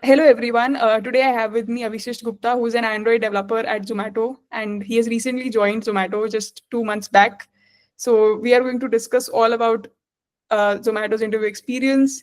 Hello everyone. Today I have with me Avishish Gupta, who's an Android developer at Zomato, and he has recently joined Zomato just 2 months back. So we are going to discuss all about Zomato's interview experience,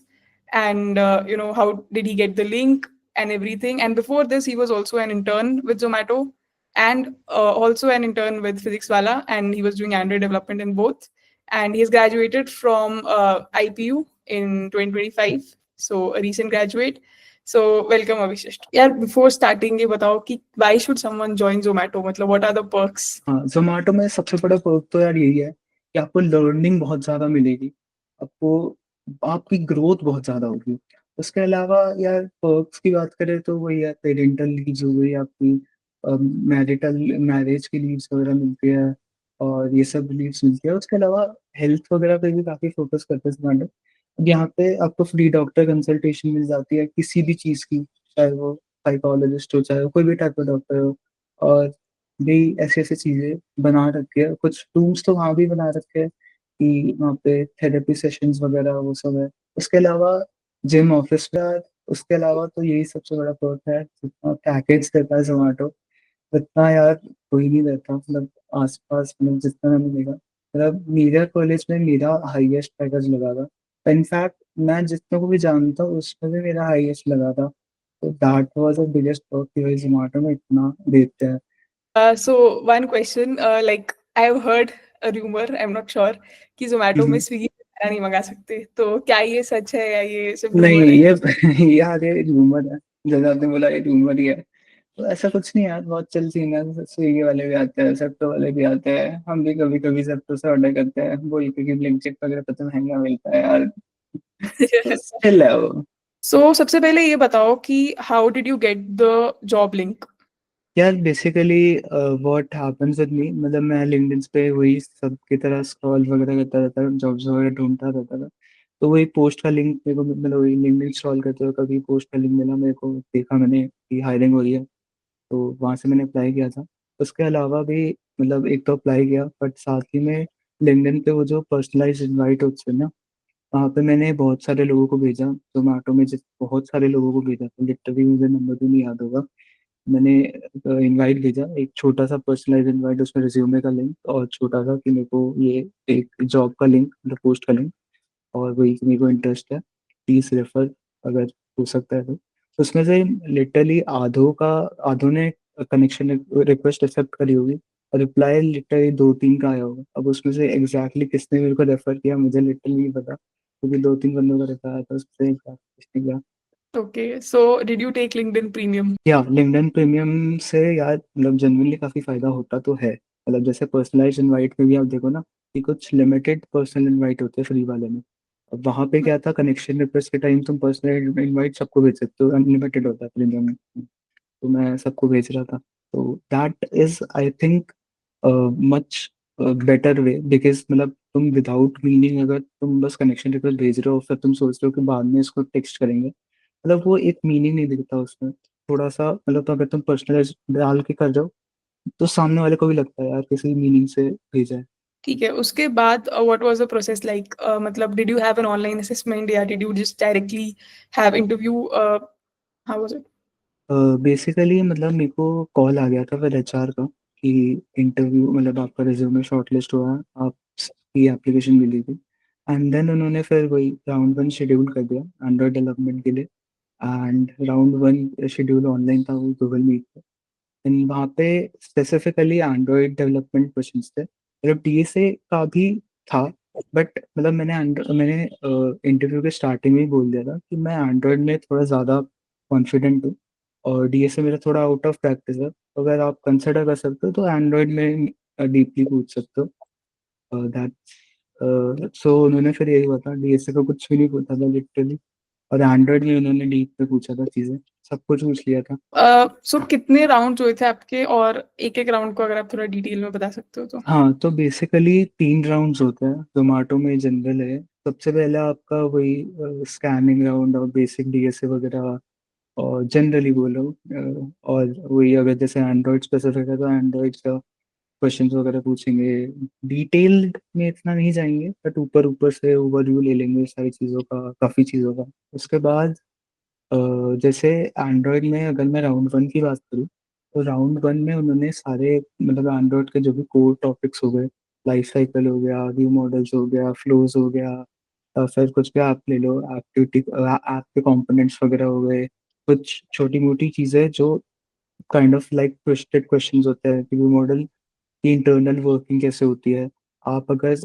and how did he get the link and everything. And before this, he was also an intern with Zomato, and also an intern with PhysicsWala, and he was doing Android development in both. And he has graduated from IPU in 2025, so a recent graduate. So welcome Avishish. यार before starting ये बताओ कि why should someone join Zomato, मतलब what are the perks? हाँ, जोमेटो में सबसे बड़ा Perk तो यार यही है कि आपको लर्निंग बहुत ज्यादा मिलेगी। आपको आपकी ग्रोथ बहुत ज्यादा होगी। उसके अलावा यार पर्क्स की बात करें तो वही है, पेरेंटल लीव्स हो गई आपकी, मैरिटल मैरिज की लीव्स वगैरह मिलती है और ये सब लीव्स मिलती है। उसके अलावा हेल्थ वगैरह पे भी काफी फोकस करते हैं जोमेटो। अब यहाँ पे आपको फ्री डॉक्टर कंसल्टेशन मिल जाती है किसी भी चीज की, चाहे वो साइकोलॉजिस्ट हो, चाहे वो कोई भी टाइप का डॉक्टर हो। और भी ऐसी ऐसी चीजें बना रखी है, कुछ रूम्स तो वहाँ भी बना रखे हैं कि वहाँ पे थेरेपी सेशंस वगैरह वो सब है। उसके अलावा जिम, ऑफिस का। उसके अलावा तो यही सबसे बड़ा पर्क है, जितना पैकेज देता है जोमेटो उतना यार कोई नहीं देता। मतलब आसपास मतलब जितना हमें मिलेगा, मतलब मेरा कॉलेज में मेरा हाईएस्ट पैकेज लगा था। इनफैक्ट मैं जितनों को भी जानता हूँ उसमें भी मेरा हाईएस्ट लगा था। तो that was the biggest perk कि भाई जोमेटो में इतना देते हैं। So one question, like I have heard a rumor, I'm not sure कि Zomato में स्विगी से खाना नहीं मंगा सकते, तो क्या ये सच है या ये सिर्फ नहीं, rumor है? ये यार ये रूमर है। जैसे आपने बोला ये रूमर ही है, तो ऐसा कुछ नहीं यार, बहुत चल सीन है। स्विगी वाले भी आते हैं, सेप्टो वाले भी आते हैं, हम भी कभी कभी सेप्टो से ऑर्डर करते हैं बोल के कि ब्लिंकिट वगैरह पता महंगा मिलता है यार। तो Yes. चिल है वो। So सबसे पहले ये बताओ कि how did you get the job link? यार basically what happens with me, मतलब मैं लिंक्डइन पे वही सबकी तरह स्क्रॉल वगैरह करता रहता था, जॉब्स वगैरह ढूंढता रहता था। तो वही पोस्ट का लिंक मेरे को, मतलब वही लिंक्डइन स्क्रॉल करते हुए कभी पोस्ट का लिंक मिला मेरे को, देखा मैंने कि हायरिंग हो रही है, तो वहां से मैंने अप्लाई किया था। उसके अलावा भी मतलब एक तो अप्लाई किया, बट साथ ही में लिंक्डइन पे वो जो पर्सनलाइज इनवाइट होते हैं ना, वहाँ पे मैंने बहुत सारे लोगों को भेजा। जोमेटो में जिस बहुत सारे लोगों को भेजा था, लिटरली मुझे नंबर भी नहीं याद होगा। मैंने इनवाइट भेजा, एक छोटा सा पर्सनलाइज इनवाइट, उसमें रिज्यूमे का लिंक और छोटा सा कि मेरे को ये एक जॉब का लिंक, मतलब पोस्ट का लिंक, और वही कि मेरे को इंटरेस्ट है, प्लीज रेफर अगर हो सकता है तो। उसमें से लिटरली आधों ने कनेक्शन रिक्वेस्ट एक्सेप्ट करी होगी और रिप्लाई लिटरली दो तीन का आया होगा। अब उसमें से एग्जैक्टली किसने मेरे को रेफर किया मुझे लिटरली नहीं पता, क्योंकि दो तीन बंदों का रेफर आया था, उससे किसने किया। Okay, so did you take LinkedIn Premium? या लिंक्डइन प्रीमियम से यार मतलब जनरली काफी फायदा होता तो है। मतलब जैसे पर्सनलाइज इनवाइट में भी आप देखो ना कि कुछ लिमिटेड पर्सनल इनवाइट होते हैं फ्री वाले में। अब वहां पे क्या था, कनेक्शन रिक्वेस्ट के टाइम तुम पर्सनल इनवाइट सबको भेज सकते हो, अनलिमिटेड होता है प्रीमियम में। तो मैं सबको भेज रहा था। तो that is I think much better way, because मतलब तुम विदाउट मीनिंग अगर तुम बस कनेक्शन रिक्वेस्ट भेज रहे हो फिर तुम सोच रहे हो कि बाद में इसको टेक्स्ट करेंगे, मतलब वो एक मीनिंग नहीं दिखता उसमें थोड़ा सा। मतलब तो अगर तुम पर्सनलाइज डाल के कर रहे हो तो सामने वाले को भी लगता है यार किसी मीनिंग से भेजा है। ठीक है, उसके बाद what was the process like, मतलब did you have an online assessment या did you just directly have interview, how was it? Basically मतलब मेरे को कॉल आ गया था फिर एचआर का कि इंटरव्यू, मतलब आपका रिज्यूमे शॉर्टलिस्ट हुआ है, आपकी एप्लीकेशन मिली थी। एंड देन उन्होंने फिर वही राउंड वन शेड्यूल कर दिया एंड्रॉयड डेवलपमेंट के लिए। And round one schedule online था, वो गूगल मीट पे। एंड वहाँ पे स्पेसिफिकली एंड्रॉयड डेवलपमेंट क्वेश्चंस थे, मतलब डीएसए का भी था। बट मतलब मैंने इंटरव्यू के स्टार्टिंग में ही बोल दिया था कि मैं एंड्रॉयड में थोड़ा ज़्यादा कॉन्फिडेंट हूँ और डीएसए मेरा थोड़ा आउट ऑफ प्रैक्टिस है, तो अगर आप कंसिडर कर सकते हो तो एंड्रॉयड में डीपली पूछ सकते हो। दैट सो उन्होंने फिर यही बता, डीएसए का कुछ भी नहीं पूछा था लिटरली, और एंड्रॉयड में उन्होंने डीप पे पूछा था चीज़ें, सब कुछ पूछ लिया था। सो कितने राउंड हुए थे आपके, और एक एक राउंड को अगर आप थोड़ा डिटेल में बता सकते हो तो? हाँ, तो बेसिकली तीन राउंड्स होते हैं, जोमेटो में जनरल है। सबसे पहले आपका वही स्कैनिंग राउंड और बेसिक डीएसए वगैरह, और जनरली बोलो और वही अगर जैसे एंड्रॉइड स्पेसिफिक है तो एंड्रॉइड का क्वेश्चंस वगैरह पूछेंगे। डिटेल्ड में इतना नहीं जाएंगे, बट ऊपर ऊपर से ओवरव्यू ले लेंगे सारी चीज़ों का, काफ़ी चीज़ों का। उसके बाद जैसे एंड्रॉयड में अगर मैं राउंड वन की बात करूँ, तो राउंड वन में उन्होंने सारे मतलब एंड्रॉयड के जो भी कोर टॉपिक्स हो गए, लाइफ साइकिल हो गया, व्यू मॉडल्स हो गया, फ्लोज हो गया, फिर कुछ भी ऐप ले लो, एक्टिविटी ऐप के कंपोनेंट्स वगैरह हो गए, कुछ छोटी मोटी चीज़ें जो kind of like twisted questions होते हैं कि व्यू मॉडल की इंटरनल वर्किंग कैसे होती है। आप अगर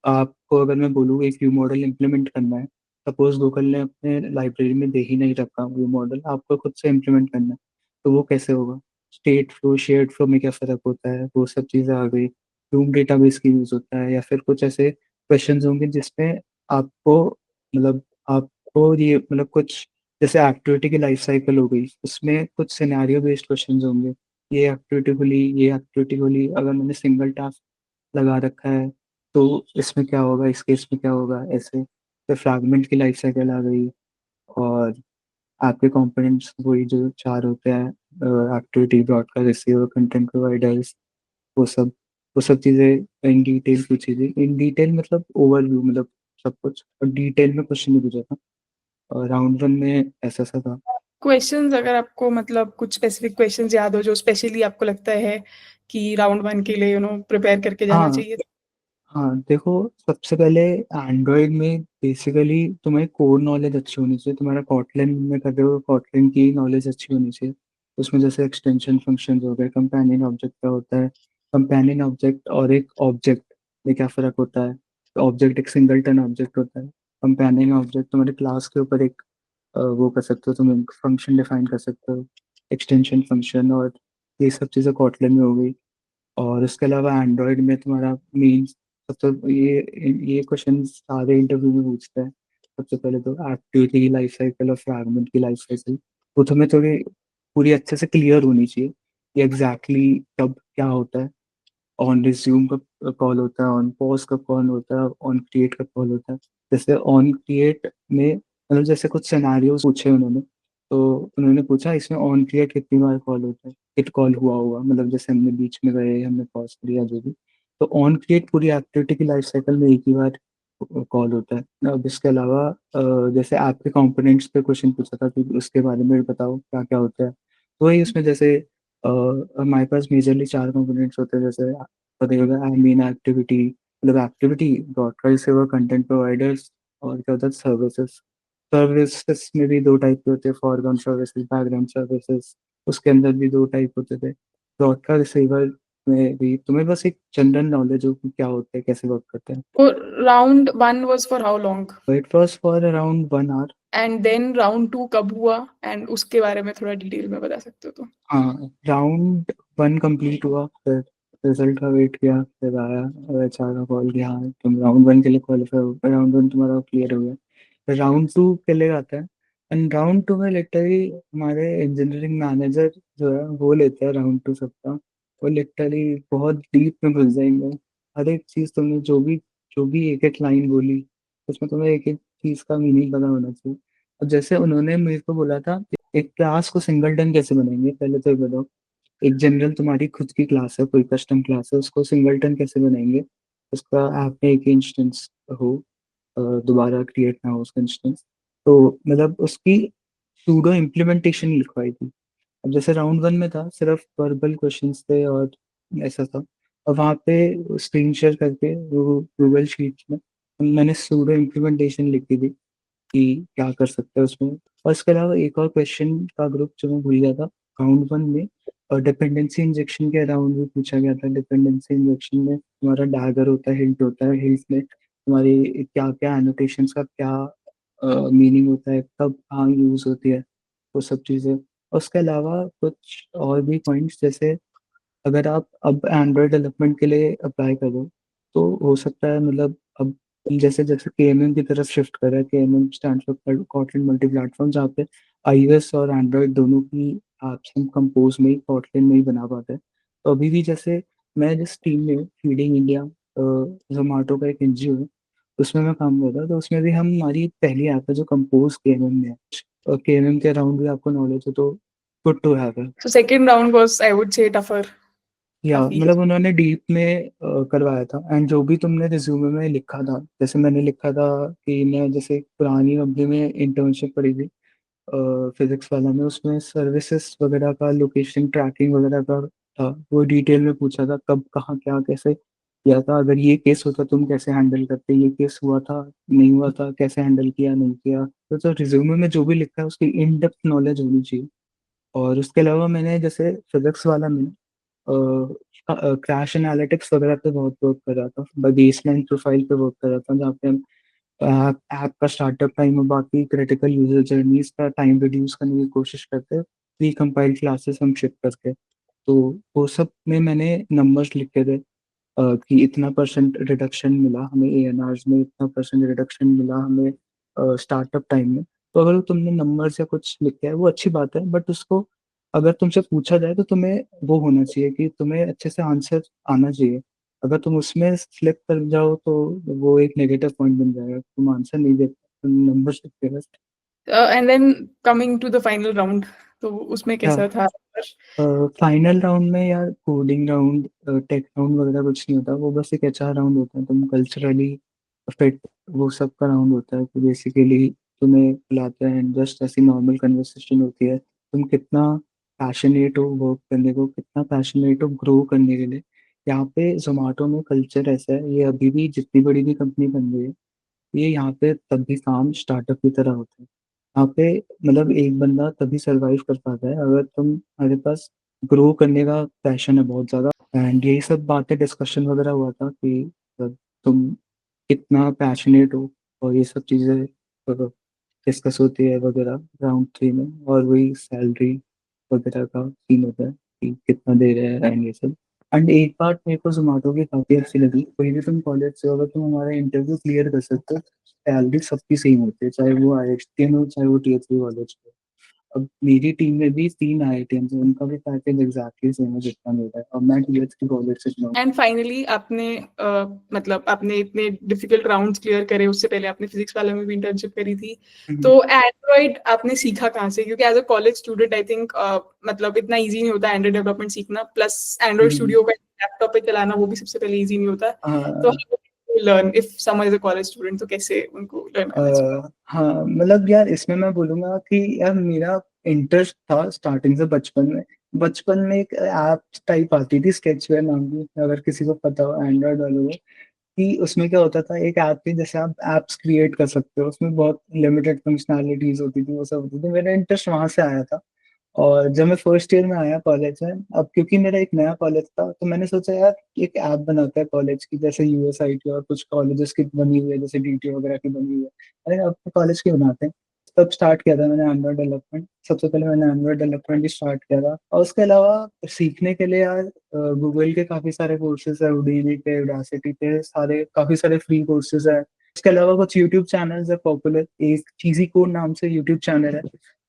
आपको अगर मैं बोलूँ एक व्यू मॉडल इम्प्लीमेंट करना है, सपोज गूगल ने अपने लाइब्रेरी में दे ही नहीं रखा व्यू मॉडल, आपको खुद से इम्प्लीमेंट करना है, तो वो कैसे होगा? स्टेट फ्लो शेयर्ड फ्लो में क्या फ़र्क होता है, वो सब चीज़ें आ गई। रूम डेटाबेस की यूज़ होता है, या फिर कुछ ऐसे क्वेश्चंस होंगे जिसमें आपको मतलब आपको ये मतलब कुछ जैसे एक्टिविटी की लाइफ साइकिल हो गई, उसमें कुछ सिनेरियो बेस्ड क्वेश्चंस होंगे। ये एक्टिविटी खुली, अगर मैंने सिंगल टास्क लगा रखा है तो इसमें क्या होगा, इस केस में क्या होगा, ऐसे फिर फ्रैगमेंट की लाइफ साइकिल आ गई। और आपके कंपोनेंट्स वही जो चार होते हैं, activity, broadcast, receiver, content providers, वो सब वो सब चीज़ें इन डिटेल पूछी थी। इन डिटेल मतलब ओवरव्यू, मतलब सब कुछ, और डिटेल में क्वेश्चन नहीं पूछा था। और राउंड वन में ऐसा सा था। क्वेश्चंस अगर आपको मतलब कुछ स्पेसिफिक क्वेश्चंस याद हो जो स्पेशली आपको लगता है कि राउंड 1 के लिए प्रिपेयर करके जाना हाँ चाहिए? हाँ, देखो, सबसे पहले एंड्रॉयड में बेसिकली तुम्हें कोर नॉलेज अच्छी होनी चाहिए। तुम्हारा कॉटलिन में कर रहे हो, कॉटलिन की नॉलेज अच्छी होनी चाहिए। उसमें जैसे एक्सटेंशन फंक्शंस हो गए, कंपेनियन ऑब्जेक्ट क्या होता है, कंपेनियन ऑब्जेक्ट और एक ऑब्जेक्ट में क्या फ़र्क होता है। तो ऑब्जेक्ट एक सिंगलटन ऑब्जेक्ट होता है। कंपेनियन ऑब्जेक्ट तुम्हारे क्लास के ऊपर एक वो कर सकते हो, तुम फंक्शन डिफाइन कर सकते हो, एक्सटेंशन फंक्शन, और ये सब चीज़ें कॉटलिन में हो गई। और इसके अलावा एंड्रॉयड में तुम्हारा मेन सबसे ये क्वेश्चन सारे इंटरव्यू में पूछते हैं। सबसे पहले तो एक्टिविटी की लाइफ साइकिल और फ्रैगमेंट की लाइफ साइकिल, वो तुम्हें थोड़ी पूरी अच्छे से क्लियर होनी चाहिए कि एग्जैक्टली कब क्या होता है। ऑन रिज्यूम कब कॉल होता है, ऑन पॉज कब कॉल होता है, ऑन क्रिएट कब कॉल होता है। जैसे ऑन क्रिएट में मतलब जैसे कुछ सिनारियोस पूछे उन्होंने, तो उन्होंने पूछा इसमें ऑन क्रिएट कितनी बार कॉल होता है, किट कॉल हुआ होगा, मतलब जैसे हमने बीच में गए, हमने पॉज किया जो भी। तो ऑन क्रिएट पूरी एक्टिविटी की लाइफ साइकिल में एक ही बार कॉल होता है। अब इसके अलावा जैसे ऐप के कंपोनेंट्स पे क्वेश्चन पूछा था कि उसके बारे में बताओ क्या क्या होता है। तो वही उसमें जैसे हमारे पास मेजरली चार कंपोनेंट्स होते हैं, जैसे पता ही होगा, आई मीन एक्टिविटी, मतलब activity, broadcast server, content providers, और क्या होता है, सर्विसेज। सर्विसेज में भी दो टाइप के होते हैं, फॉरग्राउंड सर्विसेज, बैकग्राउंड सर्विसेज। उसके अंदर भी दो टाइप होते थे। ब्रॉडकास्ट रिसीवर में भी तुम्हें बस एक जनरल नॉलेज हो कि क्या होता है, कैसे वर्क करते हैं। तो round 1 was for how long? तो it was for around 1 hour. And then round 2 कब हुआ? एंड उसके बारे में थोड़ा डिटेल में बता सकते हो तो? हाँ, राउंड वन कंप्लीट हुआ, फिर रिजल्ट का वेट किया, फिर आया और एचआर का कॉल किया, हाँ तुम राउंड वन के लिए क्वालिफाई हो गए, राउंड वन तुम्हारा क्लियर हो गया। फिर राउंड टू के लिए आता है। एंड राउंड टू में लिटरली हमारे इंजीनियरिंग मैनेजर जो है वो लेते हैं राउंड टू सबका। वो लिटरली बहुत डीप में घुस जाएंगे। हर एक चीज़ तुमने जो भी एक एक लाइन बोली, उसमें तुम्हें एक एक चीज़ का मीनिंग पता होना चाहिए। और जैसे उन्होंने मेरे को बोला था, एक क्लास को सिंगलटन कैसे बनाएंगे, पहले तो ये बताओ। एक जनरल तुम्हारी खुद की क्लास है, कोई कस्टम क्लास है, उसको सिंगलटन कैसे बनाएंगे? उसका ऐप में एक ही इंस्टेंस हो, दोबारा क्रिएट ना हो उसका इंस्टेंस। तो मतलब उसकी सूडो इम्प्लीमेंटेशन लिखवाई थी। अब जैसे राउंड वन में था, सिर्फ वर्बल क्वेश्चंस थे और ऐसा था। और वहाँ पे स्क्रीन शेयर करके वो गूगल शीट्स में मैंने सूडो इम्प्लीमेंटेशन लिखी थी कि क्या कर सकते हैं उसमें। और इसके अलावा एक और क्वेश्चन का ग्रुप जो मैं भूल गया था राउंड वन में, और डिपेंडेंसी इंजेक्शन के अराउंड भी पूछा गया था। डिपेंडेंसी इंजेक्शन में तुम्हारा डैगर होता है, हिंट होता है, हिंट में तुम्हारी क्या क्या एनोटेशंस का क्या मीनिंग होता है, कब कहाँ यूज होती है, वो सब चीज़ें। और उसके अलावा कुछ और भी पॉइंट्स, जैसे अगर आप अब एंड्रॉयड डेवलपमेंट के लिए अप्लाई करो, तो हो सकता है मतलब अब जैसे जैसे केएमएम की तरफ शिफ्ट कर रहा है, KMM stand for Kotlin multi platform, जहाँ पे आईओएस और एंड्रॉयड दोनों की एप्स हम कंपोज में ही कॉटलिन में ही बना पाते हैं। तो अभी भी जैसे मैं जिस टीम में हूँ, फीडिंग इंडिया, जोमेटो का एक एनजीओ है, उसमें मैं काम कर रहा था। तो उसमें भी हम हमारी पहली ऐप है जो कंपोज केएमएम में है। और केएमएम के अराउंड भी आपको नॉलेज हो तो गुड टू हैव है। So second round was I would say tougher या काफ़ी। मतलब उन्होंने डीप में करवाया था। एंड जो भी तुमने रिज्यूमे में लिखा था, जैसे मैंने लिखा था कि मैं जैसे पुरानी कंपनी में इंटर्नशिप करी थी, फिजिक्स वाला में, उसमें सर्विसेज वगैरह का, लोकेशन ट्रैकिंग वगैरह का था। वो डिटेल में पूछा था कब कहाँ क्या कैसे किया था, अगर ये केस होता तुम कैसे हैंडल करते, ये केस हुआ था नहीं हुआ था कैसे हैंडल किया नहीं किया। तो रिज्यूमे में जो भी लिखा है उसकी इन डेप्थ नॉलेज होनी चाहिए। और उसके अलावा मैंने जैसे फिजिक्स वाला में क्रैश एनालिटिक्स वगैरह पे बहुत वर्क कर रहा था, बेसलाइन प्रोफाइल पे वर्क कर रहा था, जहाँ पे हम ऐप का स्टार्टअप टाइम और बाकी क्रिटिकल यूजर जर्नीज का टाइम रिड्यूस करने की कोशिश करते हैं प्री कंपाइल्ड क्लासेस हम शिप करके। तो वो सब में मैंने नंबर्स लिखे थे कि इतना परसेंट रिडक्शन मिला हमें ANRs में, इतना परसेंट रिडक्शन मिला हमें स्टार्टअप टाइम में। तो अगर तुमने नंबर्स या कुछ लिखे है वो अच्छी बात है, बट उसको अगर तुमसे पूछा जाए तो तुम्हें वो होना चाहिए कि तुम्हें अच्छे से आंसर आना चाहिए। अगर तुम उसमें स्लिप कर जाओ तो वो एक नेगेटिव पॉइंट बन जाएगा, तुम आंसर नहीं दे, तुम नंबर्स लिख के बस। And then coming to the final round, तो उसमें क्या कैसा था? फाइनल राउंड में यार कोडिंग राउंड टेक राउंड वगैरह कुछ नहीं होता, वो बस एक HR राउंड होता है, तुम कल्चरली फिट वो सब का राउंड होता है। तो बेसिकली तुम्हें बुलाते हैं, जस्ट ऐसी नॉर्मल कन्वर्सेशन होती है, तुम कितना पैशनेट हो वर्क करने को, कितना पैशनेट हो ग्रो करने के लिए। यहाँ पे जोमेटो में कल्चर ऐसा है, ये अभी भी जितनी बड़ी भी कंपनी बन रही है, ये यहाँ पे तब भी काम स्टार्टअप की तरह होता है। यहाँ पे मतलब एक बंदा तभी सरवाइव कर पाता है अगर तुम्हारे पास ग्रो करने का पैशन है बहुत ज्यादा। एंड यही सब बातें डिस्कशन वगैरह हुआ था कि तुम कितना पैशनेट हो, और ये सब चीजें डिस्कस होती है वगैरह राउंड 3 में। और वही सैलरी वगैरह का सीन होता है कि कितना दे रहे हैं एंड ये सब। एंड एक बात मेरे को जोमेटो की काफी अच्छी लगी, कोई भी तुम कॉलेज से हो, अगर तुम हमारा इंटरव्यू क्लियर कर सकते हो, सैलरी सबकी सेम होती है, चाहे वो IIT हो चाहे वो Tier 3 कॉलेज हो। अब मेरी टीम में भी 3 IITians हैं, उनका भी पैकेज एग्जैक्टली सेम है जितना मेरा है, और मैं Tier 3 कॉलेज से belong। एंड फाइनली आपने मतलब आपने इतने डिफिकल्ट राउंड्स क्लियर करे, उससे पहले आपने फिजिक्स वाले में भी इंटर्नशिप करी थी, तो एंड्रॉइड आपने सीखा कहाँ से? क्योंकि as a college student I think मतलब इतना इजी नहीं होता एंड्रॉइड डेवलपमेंट सीखना, प्लस एंड्रॉइड स्टूडियो का लैपटॉप पे चलाना वो भी सबसे पहले इजी नहीं होता। तो learn if someone is a college student, तो कैसे उनको लर्न करना चाहिए? हाँ मतलब यार इसमें मैं बोलूंगा कि यार मेरा इंटरेस्ट था स्टार्टिंग से बचपन में एक ऐप टाइप आती थी स्केचवेयर नाम की, अगर किसी को पता हो एंड्रॉइड वालों को, कि उसमें क्या होता था, एक ऐप थी जैसे आप एप्स क्रिएट कर सकते हो, उसमें बहुत लिमिटेड फंक्शनैलिटीज होती थी, वो सब होती थी, मेरा इंटरेस्ट वहां से आया था। और जब मैं फर्स्ट ईयर में आया कॉलेज में, अब क्योंकि मेरा एक नया कॉलेज था तो मैंने सोचा यार एक ऐप बनाता है कॉलेज की, जैसे USIT और कुछ कॉलेजेस की बनी हुई है, जैसे DT वगैरह की बनी हुई है, अरे अपने कॉलेज की बनाते हैं। तब स्टार्ट किया था मैंने एंड्रॉइड डेवलपमेंट, सबसे पहले मैंने एंड्रॉइड डेवलपमेंट ही स्टार्ट किया था। और उसके अलावा सीखने के लिए यार गूगल के काफी सारे कोर्सेज है, उडीनी पे, उडासिटी पे, सारे काफी सारे फ्री कोर्सेज है। उसके अलावा कुछ यूट्यूब चैनल्स है पॉपुलर, एक चीजी कोड नाम से यूट्यूब चैनल है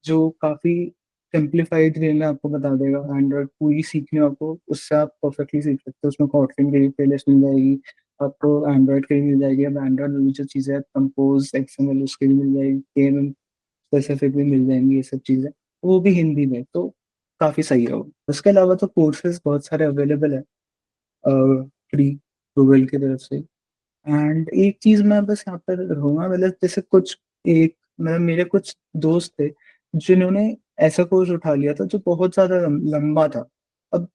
जो काफी सिंप्लीफाइड वे में आपको बता देगा एंड्रॉइड पूरी सीखने, आपको उससे आप परफेक्टली सीख सकते हो। उसमें कॉटलिन की भी प्लेलिस्ट मिल जाएगी आपको, एंड्रॉइड की भी मिल जाएगी, अब एंड्रॉइड में भी जो चीज़ें हैं कंपोज XML उसकी भी मिल जाएगी, KML स्पेसिफिक भी मिल जाएंगी, ये सब चीज़ें वो भी हिंदी में, तो काफ़ी सही है वो। उसके अलावा तो कोर्सेज बहुत सारे अवेलेबल है फ्री गूगल की तरफ से। एंड एक चीज मैं बस यहाँ पर रहूंगा, मतलब जैसे कुछ एक मतलब मेरे कुछ दोस्त थे जिन्होंने ऐसा कोर्स उठा लिया था जो बहुत ज्यादा लंबा था। अब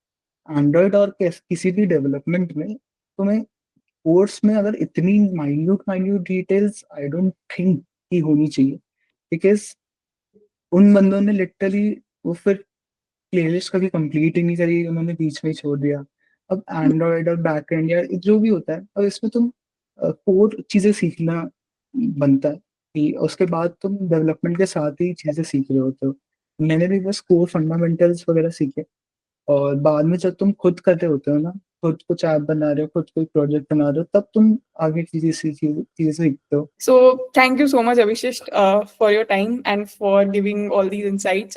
एंड्रॉइड और किसी भी डेवलपमेंट में तुम्हें कोर्स में अगर इतनी minute minute details I don't think कि होनी चाहिए, बिकॉज उन बंदों ने लिटरली वो फिर प्लेलिस्ट कभी कंप्लीट ही नहीं करी, उन्होंने बीच में ही छोड़ दिया। अब एंड्रॉयड और बैकएंड या जो भी होता है, अब इसमें तुम कोर चीजें सीखना बनता है कि उसके बाद तुम डेवलपमेंट के साथ ही चीजें सीख रहे होते हो। मैंने भी बस कोर फंडामेंटल्स वगैरह सीखे, और बाद में जब तुम खुद करते होते हो ना, खुद कुछ ऐप बना रहे हो, खुद कोई प्रोजेक्ट बना रहे हो, तब तुम आगे चीजें सीखते हो। So thank you so much, Abhishek, for your time and for giving all these insights.